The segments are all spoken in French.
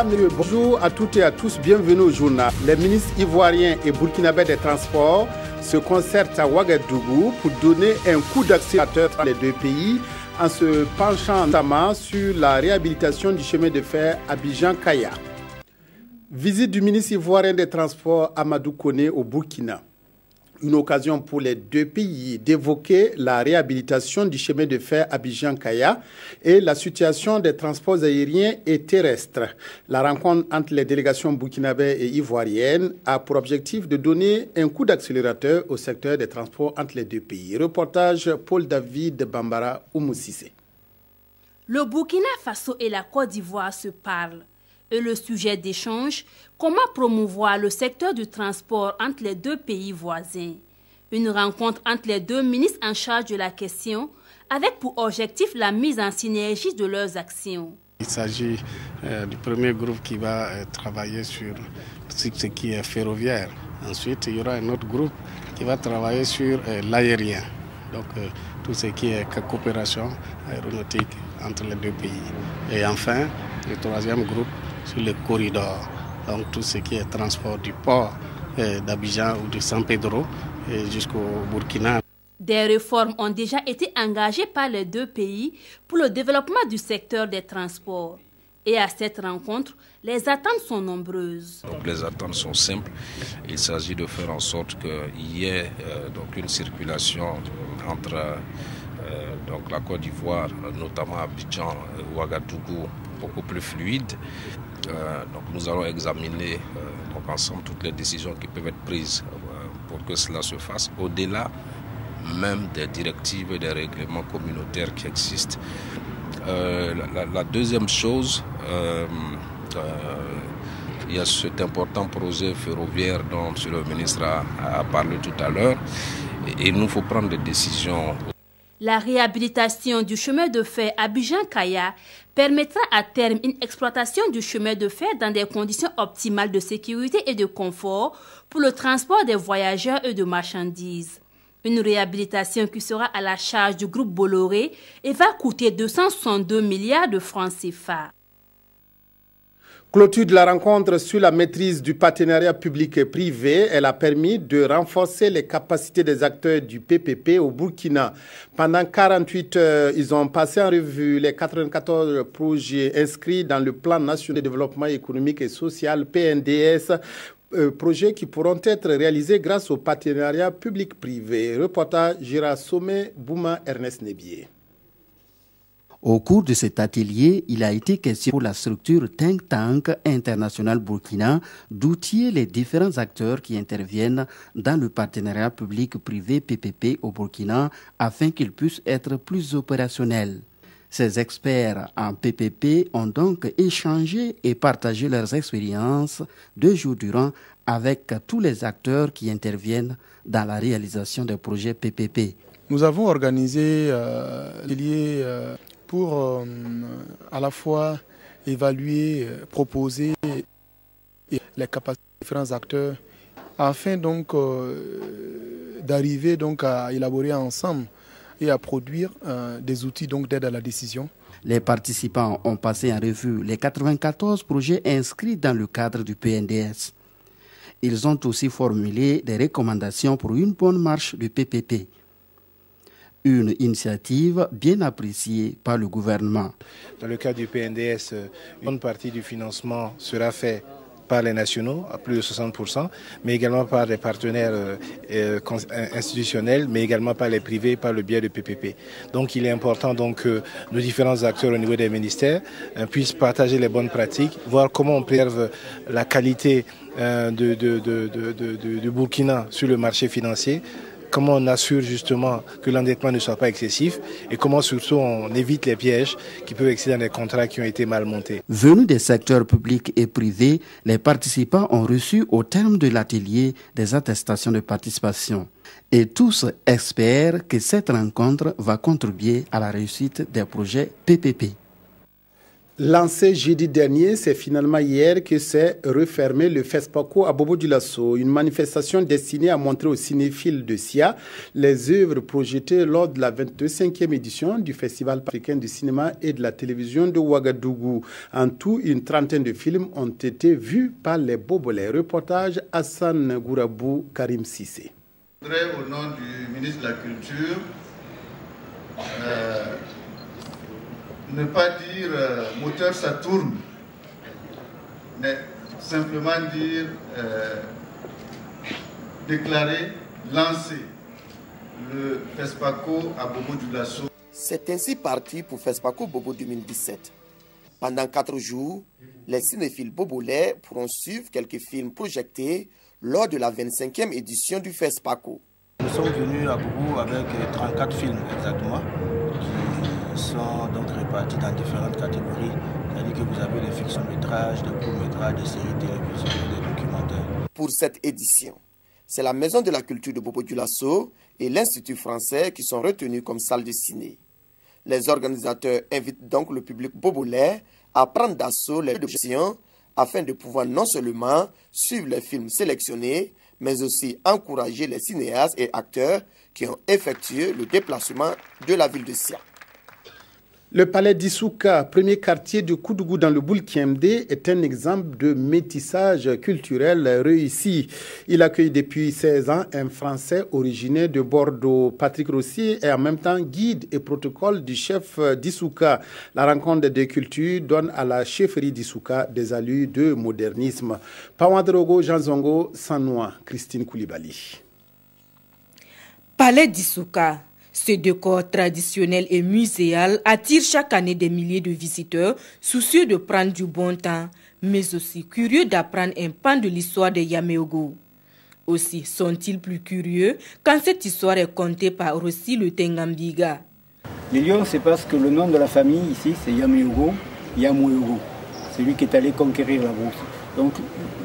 Bonjour à toutes et à tous, bienvenue au journal. Les ministres ivoiriens et burkinabés des transports se concertent à Ouagadougou pour donner un coup d'accélérateur entre les deux pays en se penchant notamment sur la réhabilitation du chemin de fer Abidjan-Kaya. Visite du ministre ivoirien des Transports Amadou Koné au Burkina. Une occasion pour les deux pays d'évoquer la réhabilitation du chemin de fer Abidjan-Kaya et la situation des transports aériens et terrestres. La rencontre entre les délégations burkinabées et ivoiriennes a pour objectif de donner un coup d'accélérateur au secteur des transports entre les deux pays. Reportage Paul-David Bambara Oumoussissé. Le Burkina Faso et la Côte d'Ivoire se parlent. Et le sujet d'échange, comment promouvoir le secteur du transport entre les deux pays voisins. Une rencontre entre les deux ministres en charge de la question, avec pour objectif la mise en synergie de leurs actions. Il s'agit du premier groupe qui va travailler sur ce qui est ferroviaire. Ensuite, il y aura un autre groupe qui va travailler sur l'aérien. Donc, tout ce qui est coopération aéronautique entre les deux pays. Et enfin, le troisième groupe sur les corridors, donc tout ce qui est transport du port d'Abidjan ou de San Pedro jusqu'au Burkina. Des réformes ont déjà été engagées par les deux pays pour le développement du secteur des transports. Et à cette rencontre, les attentes sont nombreuses. Donc les attentes sont simples. Il s'agit de faire en sorte qu'il y ait donc une circulation entre donc la Côte d'Ivoire, notamment Abidjan, Ouagadougou, beaucoup plus fluide. Donc nous allons examiner donc ensemble toutes les décisions qui peuvent être prises pour que cela se fasse, au-delà même des directives et des règlements communautaires qui existent. La deuxième chose, il y a cet important projet ferroviaire dont M. le ministre a parlé tout à l'heure, et il nous faut prendre des décisions. La réhabilitation du chemin de fer Abidjan-Kaya permettra à terme une exploitation du chemin de fer dans des conditions optimales de sécurité et de confort pour le transport des voyageurs et de marchandises. Une réhabilitation qui sera à la charge du groupe Bolloré et va coûter 262 milliards de francs CFA. Clôture de la rencontre sur la maîtrise du partenariat public et privé, elle a permis de renforcer les capacités des acteurs du PPP au Burkina. Pendant 48 heures, ils ont passé en revue les 94 projets inscrits dans le plan national de développement économique et social, PNDS, projets qui pourront être réalisés grâce au partenariat public-privé. Reportage Gira Sommet, Bouma Ernest Nebier. Au cours de cet atelier, il a été question pour la structure Think Tank International Burkina d'outiller les différents acteurs qui interviennent dans le partenariat public-privé PPP au Burkina afin qu'ils puissent être plus opérationnels. Ces experts en PPP ont donc échangé et partagé leurs expériences 2 jours durant avec tous les acteurs qui interviennent dans la réalisation des projets PPP. Nous avons organisé l'atelier pour à la fois évaluer, proposer les capacités des différents acteurs afin donc d'arriver donc à élaborer ensemble et à produire des outils donc d'aide à la décision. Les participants ont passé en revue les 94 projets inscrits dans le cadre du PNDS. Ils ont aussi formulé des recommandations pour une bonne marche du PPP. Une initiative bien appréciée par le gouvernement. Dans le cas du PNDS, une bonne partie du financement sera fait par les nationaux, à plus de 60%, mais également par les partenaires institutionnels, mais également par les privés, par le biais de PPP. Donc il est important donc, que nos différents acteurs au niveau des ministères puissent partager les bonnes pratiques, voir comment on préserve la qualité de Burkina sur le marché financier, comment on assure justement que l'endettement ne soit pas excessif et comment surtout on évite les pièges qui peuvent exister dans des contrats qui ont été mal montés. Venus des secteurs publics et privés, les participants ont reçu au terme de l'atelier des attestations de participation. Et tous espèrent que cette rencontre va contribuer à la réussite des projets PPP. Lancé jeudi dernier, c'est finalement hier que s'est refermé le FESPACO à Bobo-Dioulasso, une manifestation destinée à montrer aux cinéphiles de SIA les œuvres projetées lors de la 25e édition du Festival africain du cinéma et de la télévision de Ouagadougou. En tout, une trentaine de films ont été vus par les Bobolais. Reportage Hassan Gourabou, Karim Sissé. Je voudrais, au nom du ministre de la Culture, ne pas dire moteur ça tourne, mais simplement dire déclarer, lancer le FESPACO à Bobo-Dioulasso. C'est ainsi parti pour FESPACO Bobo 2017. Pendant 4 jours, les cinéphiles bobolais pourront suivre quelques films projetés lors de la 25e édition du FESPACO. Nous sommes venus à Bobo avec 34 films exactement, qui sont donc répartis dans différentes catégories. C'est-à-dire que vous avez des fictions-métrages, des courts-métrages, des séries télévisuelles, des documentaires. Pour cette édition, c'est la Maison de la Culture de Bobo-Dioulasso et l'Institut français qui sont retenus comme salle de ciné. Les organisateurs invitent donc le public bobolais à prendre d'assaut les productions afin de pouvoir non seulement suivre les films sélectionnés, mais aussi encourager les cinéastes et acteurs qui ont effectué le déplacement de la ville de Sia. Le palais d'Issouka, premier quartier de Koudougou dans le Boulkiemde, est un exemple de métissage culturel réussi. Il accueille depuis 16 ans un Français originaire de Bordeaux. Patrick Rossi est en même temps guide et protocole du chef d'Issouka. La rencontre des cultures donne à la chefferie d'Issouka des allures de modernisme. Pawadrogo, Jean Zongo, Sanoua, Christine Koulibaly. Palais d'Issouka. Ce décor traditionnel et muséal attire chaque année des milliers de visiteurs soucieux de prendre du bon temps, mais aussi curieux d'apprendre un pan de l'histoire des Yaméogo. Aussi sont-ils plus curieux quand cette histoire est contée par Rossi le Tengambiga. Les lions, c'est parce que le nom de la famille ici, c'est Yaméogo, Yamouogo. C'est lui qui est allé conquérir la brousse. Donc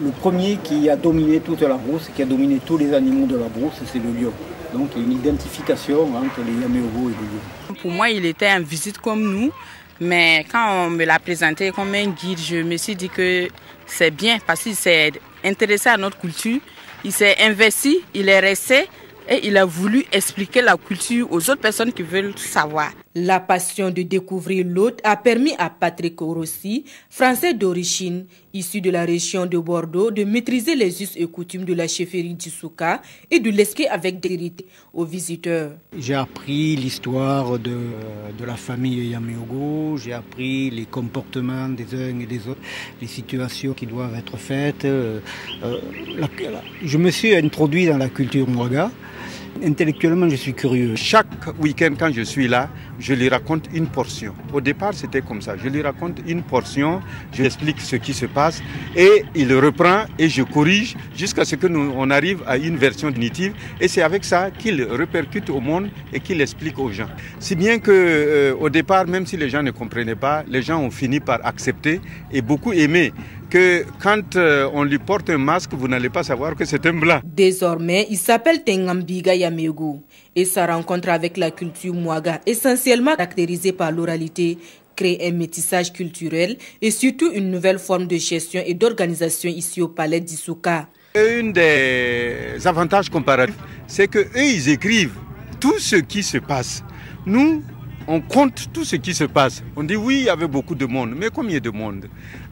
le premier qui a dominé toute la brousse, qui a dominé tous les animaux de la brousse, c'est le lion. Donc il y a une identification entre les Yaméogo et les lions. Pour moi, il était en visite comme nous, mais quand on me l'a présenté comme un guide, je me suis dit que c'est bien parce qu'il s'est intéressé à notre culture, il s'est investi, il est resté et il a voulu expliquer la culture aux autres personnes qui veulent savoir. La passion de découvrir l'autre a permis à Patrick Rossi, français d'origine, issu de la région de Bordeaux, de maîtriser les us et coutumes de la chefferie d'Issouka et de l'expliquer avec vérité aux visiteurs. J'ai appris l'histoire de la famille Yaméogo, j'ai appris les comportements des uns et des autres, les situations qui doivent être faites. Je me suis introduit dans la culture Mouaga. Intellectuellement, je suis curieux. Chaque week-end, quand je suis là, je lui raconte une portion. Au départ, c'était comme ça. Je lui raconte une portion, je lui explique ce qui se passe et il reprend et je corrige jusqu'à ce que on arrive à une version définitive. Et c'est avec ça qu'il répercute au monde et qu'il explique aux gens. Si bien que au départ, même si les gens ne comprenaient pas, les gens ont fini par accepter et beaucoup aimer. Que quand on lui porte un masque, vous n'allez pas savoir que c'est un blanc. Désormais, il s'appelle Tengambiga Yaméogo et sa rencontre avec la culture Mouaga, essentiellement caractérisée par l'oralité, crée un métissage culturel et surtout une nouvelle forme de gestion et d'organisation ici au palais d'Issouka. Un des avantages comparatifs, c'est qu'eux, ils écrivent tout ce qui se passe. Nous, on compte tout ce qui se passe. On dit oui, il y avait beaucoup de monde, mais combien de monde?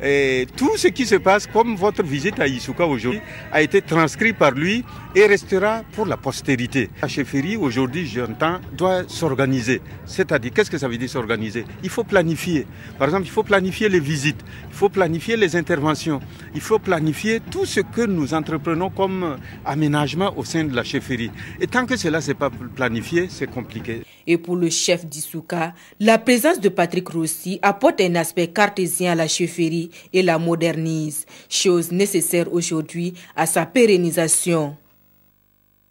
Et tout ce qui se passe, comme votre visite à Issouka aujourd'hui, a été transcrit par lui et restera pour la postérité. La chefferie, aujourd'hui, j'entends, doit s'organiser. C'est-à-dire, qu'est-ce que ça veut dire s'organiser? Il faut planifier. Par exemple, il faut planifier les visites, il faut planifier les interventions, il faut planifier tout ce que nous entreprenons comme aménagement au sein de la chefferie. Et tant que cela n'est pas planifié, c'est compliqué. Et pour le chef d'Issouka, la présence de Patrick Rossi apporte un aspect cartésien à la chefferie et la modernise, chose nécessaire aujourd'hui à sa pérennisation.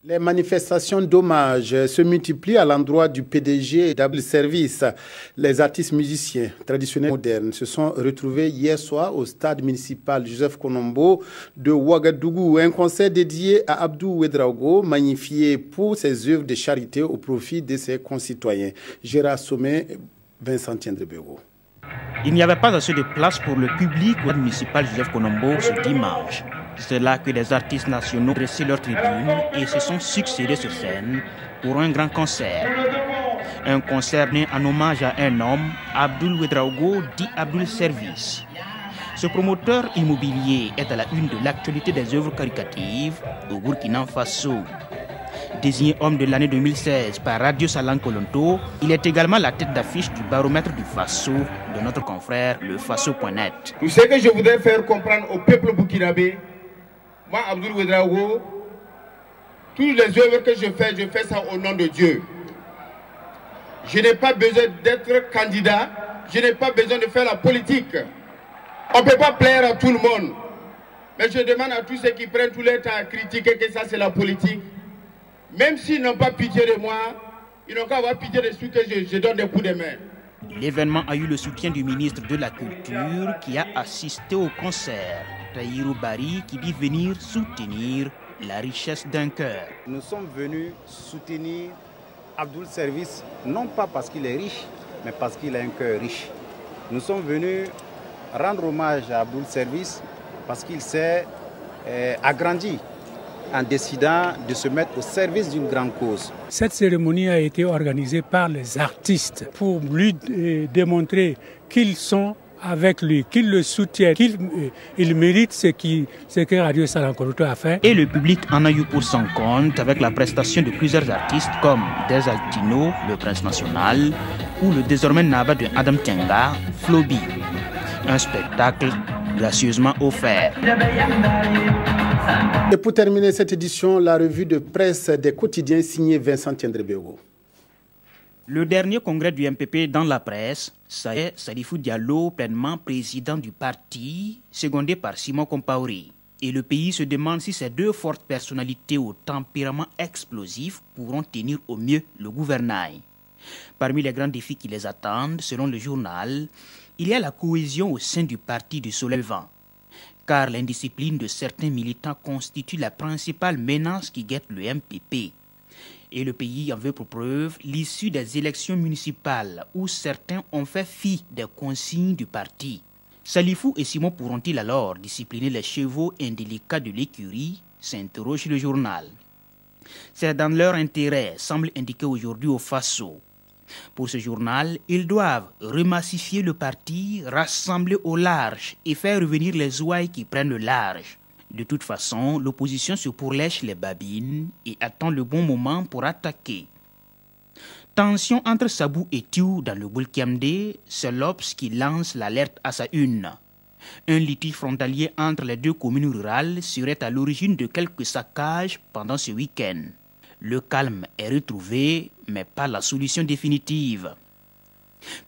Les manifestations d'hommage se multiplient à l'endroit du PDG d'Able Service. Les artistes musiciens traditionnels modernes se sont retrouvés hier soir au stade municipal Joseph Konombo de Ouagadougou. Un concert dédié à Abdou Ouedraogo, magnifié pour ses œuvres de charité au profit de ses concitoyens. Gérard Sommet, Vincent Tiendrebego. Il n'y avait pas assez de place pour le public au municipal Joseph Konombo ce dimanche. C'est là que des artistes nationaux dressaient leur tribune et se sont succédés sur scène pour un grand concert. Un concert né en hommage à un homme, Abdoul Ouedraogo, dit Abdoul Service. Ce promoteur immobilier est à la une de l'actualité des œuvres caricatives au Burkina Faso. Désigné homme de l'année 2016 par Radio Salan Kolonto, il est également la tête d'affiche du baromètre du Faso de notre confrère le Faso.net. Tout ce que je voudrais faire comprendre au peuple burkinabé, moi Abdoul Ouedraogo, toutes les œuvres que je fais ça au nom de Dieu. Je n'ai pas besoin d'être candidat, je n'ai pas besoin de faire la politique. On ne peut pas plaire à tout le monde. Mais je demande à tous ceux qui prennent tout leur temps à critiquer que ça c'est la politique. Même s'ils n'ont pas pitié de moi, ils n'ont qu'à avoir pitié de ceux que je donne des coups de main. L'événement a eu le soutien du ministre de la Culture qui a assisté au concert. Tahirou Bari qui dit venir soutenir la richesse d'un cœur. Nous sommes venus soutenir Abdoul Service, non pas parce qu'il est riche, mais parce qu'il a un cœur riche. Nous sommes venus rendre hommage à Abdoul Service parce qu'il s'est agrandi en décidant de se mettre au service d'une grande cause. Cette cérémonie a été organisée par les artistes pour lui démontrer qu'ils sont avec lui, qu'ils le soutiennent, qu'il mérite ce que Radio Salan Kolonto a fait. Et le public en a eu pour son compte avec la prestation de plusieurs artistes comme Des Altino, le Prince National, ou le désormais Naba de Adam Tienga, Flobi. Un spectacle gracieusement offert. Et pour terminer cette édition, la revue de presse des quotidiens signée Vincent Tiendrebego. Le dernier congrès du MPP dans la presse, ça est Salifou Diallo, pleinement président du parti, secondé par Simon Compaoré. Et le pays se demande si ces deux fortes personnalités au tempérament explosif pourront tenir au mieux le gouvernail. Parmi les grands défis qui les attendent, selon le journal, il y a la cohésion au sein du parti du Soleil Levant. Car l'indiscipline de certains militants constitue la principale menace qui guette le MPP. Et le pays en veut pour preuve l'issue des élections municipales où certains ont fait fi des consignes du parti. Salifou et Simon pourront-ils alors discipliner les chevaux indélicats de l'écurie, s'interroge le journal. C'est dans leur intérêt, semble indiquer aujourd'hui au Faso. Pour ce journal, ils doivent remassifier le parti, rassembler au large et faire revenir les ouailles qui prennent le large. De toute façon, l'opposition se pourlèche les babines et attend le bon moment pour attaquer. Tension entre Sabou et Tiou dans le Boulkiamde, c'est l'Obs qui lance l'alerte à sa une. Un litige frontalier entre les deux communes rurales serait à l'origine de quelques saccages pendant ce week-end. Le calme est retrouvé, mais pas la solution définitive.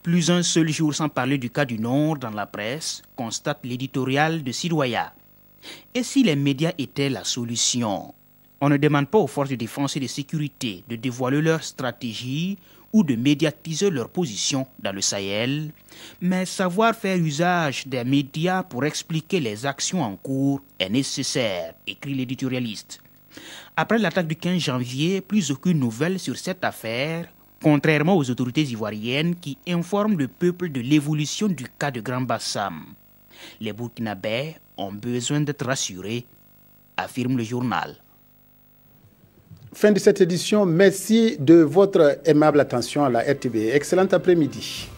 Plus un seul jour sans parler du cas du Nord dans la presse, constate l'éditorial de Sidoya. Et si les médias étaient la solution? On ne demande pas aux forces de défense et de sécurité de dévoiler leur stratégie ou de médiatiser leur position dans le Sahel, mais savoir faire usage des médias pour expliquer les actions en cours est nécessaire, écrit l'éditorialiste. Après l'attaque du 15 janvier, plus aucune nouvelle sur cette affaire, contrairement aux autorités ivoiriennes qui informent le peuple de l'évolution du cas de Grand Bassam. Les Burkinabés ont besoin d'être rassurés, affirme le journal. Fin de cette édition. Merci de votre aimable attention à la RTV. Excellent après-midi.